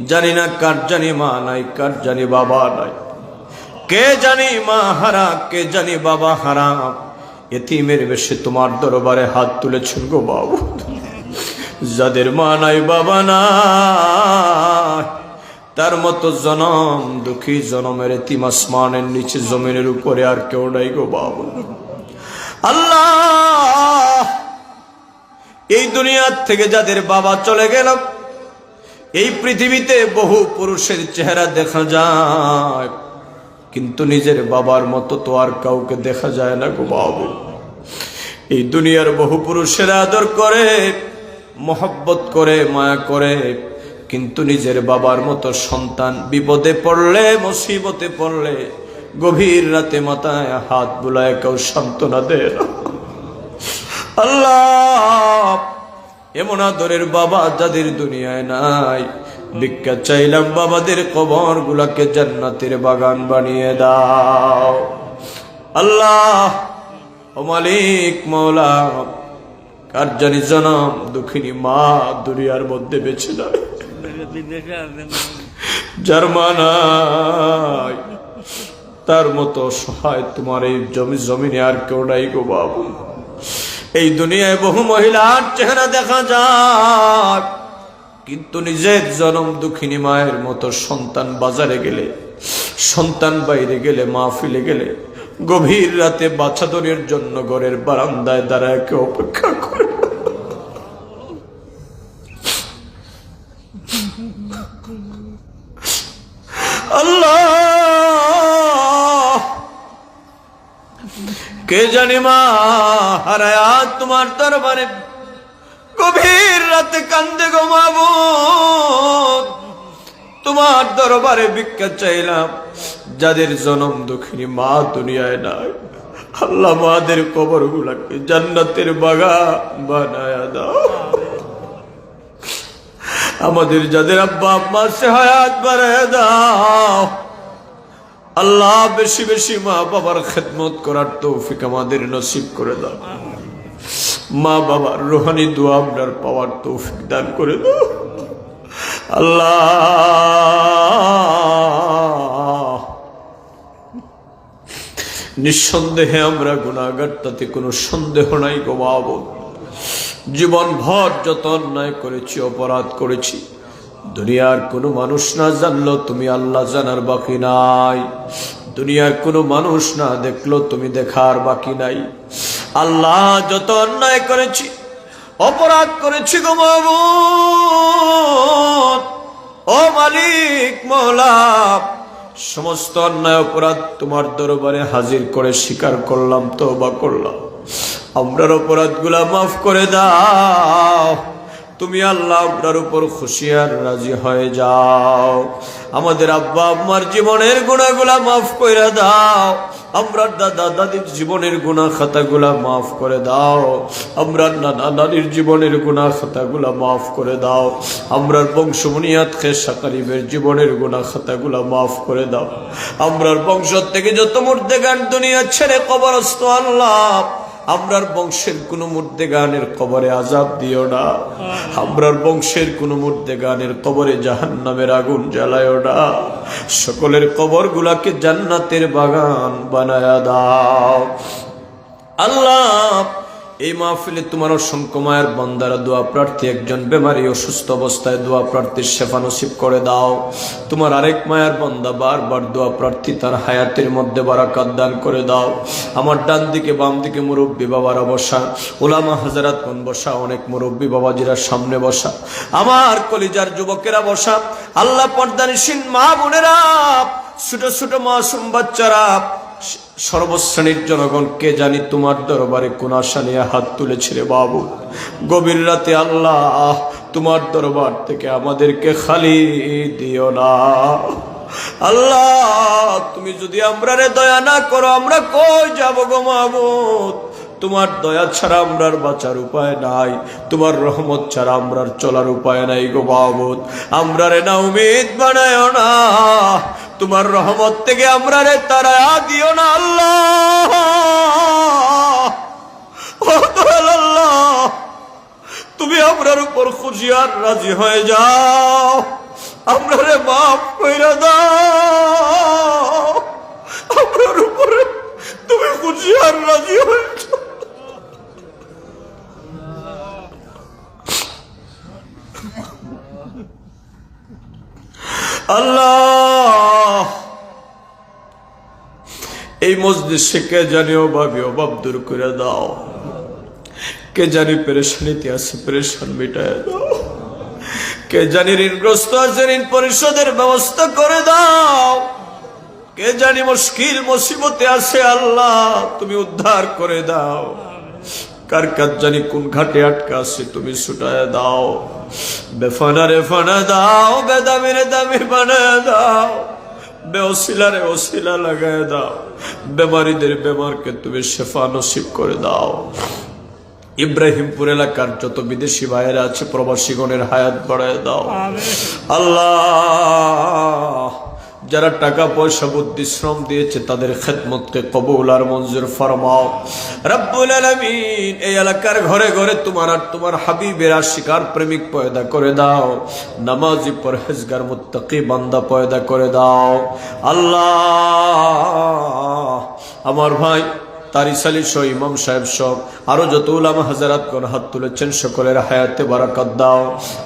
জানি না কার জানি মা নাই, কার জানি বাবা নাই, কে জানি মা হারা, কে জানি বাবা হারা। এতিমের বেশে তোমার দরবারে হাত তুলেছেন গো বাবু। যাদের মা নাই বাবা নাই, তার মতো জনম দুঃখী জনমের এতিম আসমানের নিচে জমিনের উপরে আর কেউ নাই গো বাবু। আল্লাহ, এই দুনিয়ার থেকে যাদের বাবা চলে গেল, এই পৃথিবীতে বহু পুরুষের চেহারা দেখা যায়, কিন্তু নিজের বাবার মতো তো আর কাউকে দেখা যায় না গো বাবু। এই দুনিয়ার বহু পুরুষেরা আদর করে, মহব্বত করে, মায়া করে, কিন্তু নিজের বাবার মতো সন্তান বিপদে পড়লে, মুসিবতে পড়লে গভীর রাতে মাথায় হাত বুলায় কেউ সান্ত্বনা দেয় না। আল্লাহ, এমন আদরের বাবা যাদের দুনিয়ায় নাই, ভিক্ষা চাইলাম বাবাদের কবর গুলাকে জান্নাতের বাগান বানিয়ে দাও। আল্লাহ ও মালিক মওলা, কার জানি জনম দুঃখিনী মা দুনিয়ার মধ্যে বেঁচে নাই, যার মা নাই, তার মতো সহায় তোমার এই জমিনে আর কেউ নাই গো বাবু। এই দুনিয়ায় বহু মহিলার চেহারা দেখা যায়, কিন্তু নিজের জনম দুঃখিনী মায়ের মতো সন্তান বাজারে গেলে, সন্তান বাইরে গেলে, মাহফিলে গেলে, গভীর রাতে বাচ্চাদের জন্য ঘরের বারান্দায় দাঁড়ায় কেউ অপেক্ষা করে। আল্লাহ, কে জানি মা হারায়া তোমার দরবারে গভীর রাতে কান্দে গো মাবুদ। তোমার দরবারে ভিক্ষা চাইলাম যাদের জনম দুঃখিনী মা দুনিয়ায় নাই। আল্লাহ, মাদের কবর গুলাকে জান্নাতের বাগান বানায়া দাও। আমাদের যাদের আব্বা আম্মা সে হায়াত বাড়ায়া দাও। আল্লাহ, বেশি বেশি মা বাবার খেদমত করার তৌফিক আমাদের নসিব করে দাও। মা বাবার রুহানি দোয়া আপনার পাওয়ার তৌফিক দান করে দাও। আল্লাহ, নিঃসন্দেহে আমরা গুনাহগার, তাতে কোনো সন্দেহ নাই গো মাবুদ। জীবন ভর যত অন্যায় করেছি, অপরাধ করেছি, দুনিয়ার কোনো মানুষ না জানলো তুমি আল্লাহ জানার বাকি নাই। দুনিয়ার কোনো মানুষ না দেখলো তুমি দেখার বাকি নাই। আল্লাহ, যত অন্যায় করেছি, অপরাধ করেছি গো মাবুদ, ও মালিক মওলা, সমস্ত অন্যায় অপরাধ তোমার দরবারে হাজির করে স্বীকার করলাম, তওবা করলাম। আমরার অপরাধগুলা মাফ করে দাও। তুমি আল্লাহ আপনার উপর খুশি আর রাজি হয়ে যাও। আমাদের আব্বা আম্মার জীবনের গুনাহগুলা মাফ করে দাও। আমরা দাদা দাদির জীবনের গুনাহ খাতাগুলা মাফ করে দাও। আমরা নানা নানির জীবনের গুনাহ খাতাগুলা মাফ করে দাও। আমরার বংশমনিয়াত খেসা কারিবের জীবনের গুনাহ খাতাগুলা মাফ করে দাও। আমরার বংশ থেকে যত মুর্দেগান দুনিয়া ছেড়ে কবরস্থ, আল্লাহ, আমরার বংশের কোন মুর্দেগানের কবরে আযাব দিও না। আমরার বংশের কোন মুর্দেগানের কবরে জাহান্নামের আগুন জ্বালায়ও না। সকলের কবর গুলাকে জান্নাতের বাগান বানায়া দাও। আল্লাহ, এই মাহফিলে তোমার অসংখ্য মায়ের বান্দারা দোয়া প্রার্থী, একজন বেমারি অসুস্থ অবস্থায় দোয়া প্রার্থীর শেফা নসিব করে দাও। তোমার আরেক মায়ের বান্দা বারবার দোয়া প্রার্থী, তার হায়াতের মধ্যে বারাকাত দান করে দাও। আমার ডান দিকে বাম দিকে মুরব্বী বাবারা বসা, ওলামা হাজারাতগণ বসা, অনেক মুরব্বী বাবাজিরা সামনে বসা, আমার কলিজার যুবকেরা বসা। আল্লাহ, পর্দানিসীন মা বোনেরা, ছোট ছোট মাসুম বাচ্চারা, সর্বশ্রেণীর জনগণ, কে জানি তোমার দরবারে কোন আশা নিয়ে হাত তুলেছে রে বাবু। গভীর রাতে আল্লাহ, তোমার দরবার থেকে আমাদেরকে খালি দিও না। আল্লাহ, তুমি যদি আমরারে দয়া না করো, আমরা কই যাব গো মাবুদ। তোমার দয়া ছাড়া আমরার বাঁচার উপায় নাই, তোমার রহমত ছাড়া আমরার চলার উপায় নাই গো মাবুদ। আমরারে না উম্মীদ বানায়ো না, তোমার রহমত থেকে আমরারে তাড়ায়া দিও না আল্লাহ। ও দয়াল আল্লাহ, তুমি আমরার উপর খুশি আর রাজি হয়ে যাও। আমরা রে মাফ কইরা দাও, আমরার উপরে তুমি খুশি আর রাজি হয়েছ। আল্লাহ এই মজলিসে কে জানি অভাব দূর করে দাও, কে জানি পেরেশানিতে আছে পেরেশান মিটায় দাও, কে জানি ঋণগ্রস্ত আছে ঋণ পরিশোধের ব্যবস্থা করে দাও, কে জানি মুশকিল মুসিবতে আছে আল্লাহ তুমি উদ্ধার করে দাও, কার কাজ জানি কোন ঘাটে আটকা আছে তুমি ছুটায় দাও, বেফানারে ফানা দাও, বেদামিরে দামি বানায় দাও, বেওসিলারে ওসিলা লাগায় দাও, বেমারিদের বেমারকে তুমি শেফা নসিব করে দাও। ইব্রাহিমপুর এলাকার যত বিদেশি ভাইয়েরা আছে প্রবাসীগণের হায়াত বাড়ায় দাও আল্লাহ। যারা টাকা পয়সা বুদ্ধি শ্রম দিয়েছে তাদের খেদমতকে কবুল আর মঞ্জুর ফরমাও রব্বুল আলামিন। এই এলাকার ঘরে ঘরে তোমার আর তোমার হাবিবের আশিকার প্রেমিক পয়দা করে দাও, নামাজি পরহেজগার মুত্তাকি বান্দা পয়দা করে দাও আল্লাহ। আমার ভাই তারিস আলী সহ ইমাম সাহেব সব আরো যত উলামা হাজারাতগণ হাত তুলেছেন সকলের হায়াতে বারাকাত দাও,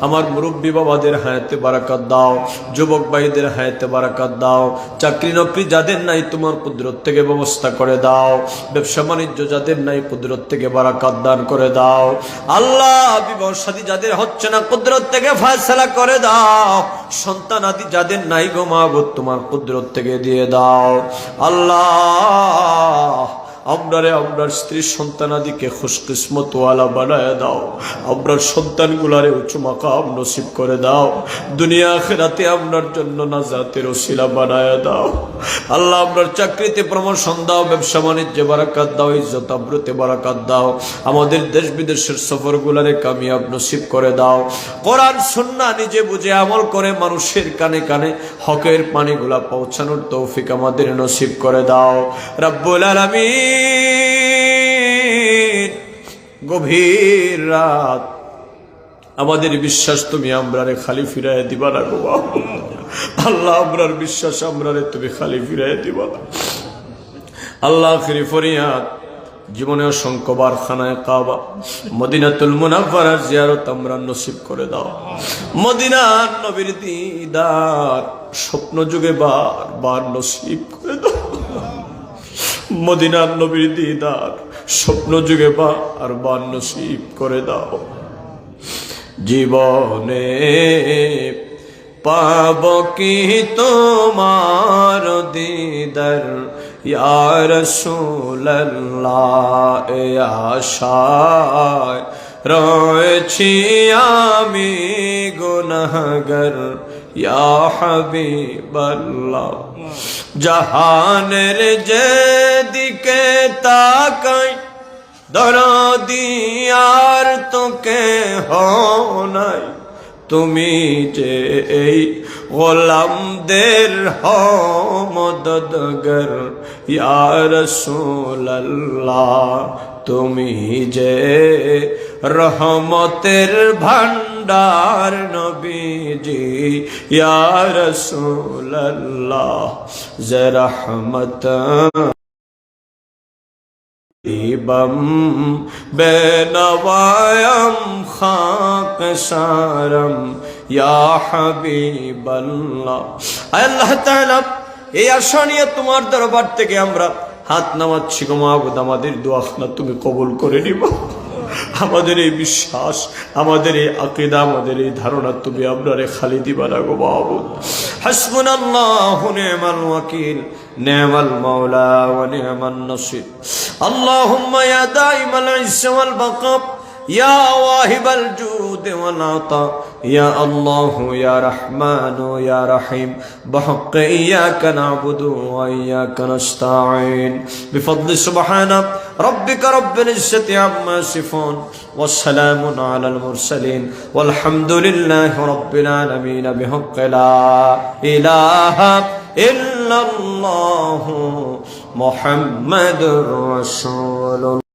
আমার মুরব্বী বাবাদের হায়াতে বারাকাত দাও, যুবক ভাইদের হায়াতে বারাকাত দাও, চাকরি নকরি যাদের নাই তোমার কুদরত থেকে ব্যবস্থা করে দাও, ব্যবসা বাণিজ্য যাদের নাই কুদরত থেকে বারাকাত দান করে দাও আল্লাহ। বিবাহ শাদী যাদের হচ্ছে না কুদরত থেকে ফয়সালা করে দাও, সন্তান আদি যাদের নাই গো মাবুদ তোমার কুদরত থেকে দিয়ে দাও আল্লাহ। আমরার স্ত্রী সন্তানাদিকে খুশকিসমত ওয়ালা বানায় দাও, আমরার সন্তানগুলারে উঁচু মাকাম নসিব করে দাও, দুনিয়া আখিরাতে আমরার জন্য নাজাতের ওসিলা বানায় দাও আল্লাহ। আমরার চাকরিতে প্রমোশন দাও, ব্যবসা বাণিজ্যে বারাকাত দাও, ইজ্জত আবরুতে বারাকাত দাও, আমাদের দেশ বিদেশের সফরগুলারে কামিয়াব নসিব করে দাও। কোরআন সুন্নাহ নিজে বুঝে আমল করে মানুষের কানে কানে হকের পানিগুলা পৌঁছানোর তৌফিক আমাদের নসিব করে দাও রব্বুল আলামিন। গভীর রাত আমাদের বিশ্বাস তুমি আমরারে খালি ফিরাই দিবা না গো আল্লাহ, আমরার বিশ্বাস আমরারে তুমি খালি ফিরাই দিবা না আল্লাহ। আখিরি ফরিয়াদ জীবনে অসংখ্য বার খানায় কাবা মদিনাতুল মুনাওয়ারার জিয়ারত আমরা নসিব করে দাও, মদিনার নবীর দিদার স্বপ্ন যুগে বার বার নসিব করে দাও, মদিনার নবীর দিদার স্বপ্ন যুগে বার বার নসিব করে দাও। জীবনে পাব কি তোমার দিদার ইয়া রাসূলুল্লাহ, এ আশায় রয়েছি আমি গুনাহগার ইয়া হাবিবাল্লাহ। জাহানের যেদিকে তাকাই দরদি আর তোকে নাই, তুমি যে এই গোলামদের মদদগার ইয়া রাসূলুল্লাহ, তুমি যে রহমতের ভান্ডার নবীজি ইয়া রাসূলুল্লাহ, যে রহমত ইবম বেনওয়ায়ম খাক সারম ইয়া হাবিবাল্লাহ। আল্লাহ তাআলা এই আশা নিয়ে তোমার দরবার থেকে আমরা হাত নামাচ্ছি গো মাবুদ, আমাদের দোয়া খানা তুমি কবুল করে নিবা, আমাদের এই বিশ্বাস আমাদের এই আকীদা আমাদের এই ধারণা তুমি আমরারে খালি দিবা না গো মাবুদ। হাসবুনাল্লাহু নি'মাল ওয়াকিল নি'মাল মাওলা ওয়া নি'মান নাসির। আল্লাহুম্মা ইয়া দাইমাল ইজ্জি ওয়াল বাকা ইয়া ওয়াহিবাল জুদ ওয়াল আতা ইয়া আল্লাহু ইয়া রহমানু ইয়া রহিম বিহাক্কি ইয়াকা না'বুদু ওয়া ইয়াকা নাস্তাঈন বিফadli সুবহানা রাব্বিকা রাব্বিল ইজ্জতি আম্মা ইয়াসিফুন ওয়া সালামুন আলাল মুরসালিন ওয়াল হামদুলিল্লাহি রাব্বিল আলামিন বিহাক্কি লা ইলাহা ইল্লাল্লাহু মুহাম্মাদুর রাসূলুল্লাহ।